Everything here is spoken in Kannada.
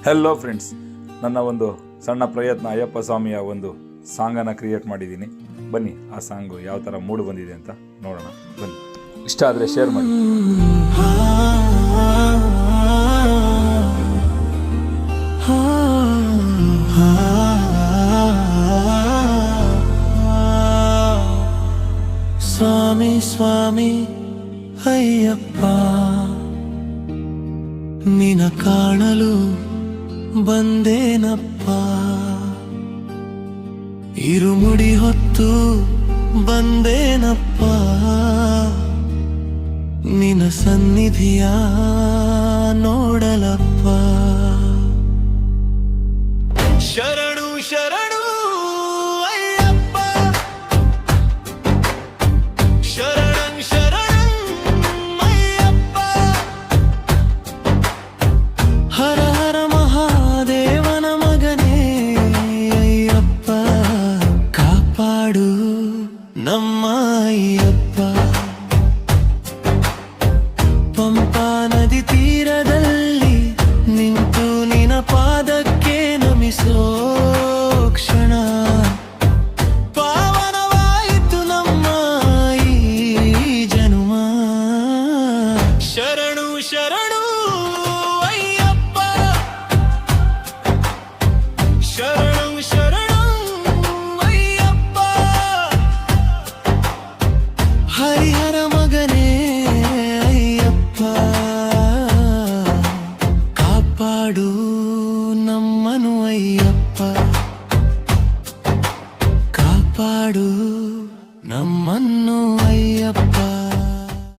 ಹೆಲೋ ಫ್ರೆಂಡ್ಸ್, ನನ್ನ ಒಂದು ಸಣ್ಣ ಪ್ರಯತ್ನ ಅಯ್ಯಪ್ಪ ಸ್ವಾಮಿಯ ಒಂದು ಸಾಂಗನ್ನು ಕ್ರಿಯೇಟ್ ಮಾಡಿದ್ದೀನಿ. ಬನ್ನಿ ಆ ಸಾಂಗು ಯಾವ ಥರ ಮೂಡ್ ಬಂದಿದೆ ಅಂತ ನೋಡೋಣ. ಬನ್ನಿ, ಇಷ್ಟ ಆದರೆ ಶೇರ್ ಮಾಡಿ. ಸ್ವಾಮಿ ಸ್ವಾಮಿ ಅಯ್ಯಪ್ಪ, ನಿನ ಕಾಣಲು ಬಂದೇನಪ್ಪ. ಇರುಮುಡಿ ಹೊತ್ತು ಬಂದೇನಪ್ಪ, ನಿನ ಸನ್ನಿಧಿಯ ನೋಡಲಪ್ಪ. ಶರಣು ಶರಣು ಅಯ್ಯಪ್ಪ, ಶರಣಂ ಶರಣಂ ಅಯ್ಯಪ್ಪ. ಹರ ಹರ ಮಹಾದೇವನ ಮಗನೇ ಅಯ್ಯಪ್ಪ, ಕಾಪಾಡು ನಮ್ಮ ಅಯ್ಯಪ್ಪ. ಪಂಪಾ ನದಿ ತೀರದಲ್ಲಿ ನಿಂತು ನಿನ ಪಾದಕ್ಕೆ ನಮಿಸೋ ಕ್ಷಣ, ಪಾವನವಾಯಿತು ನಮ್ಮ ಈ ಜನುಮ. ಶರಣು ಶರಣು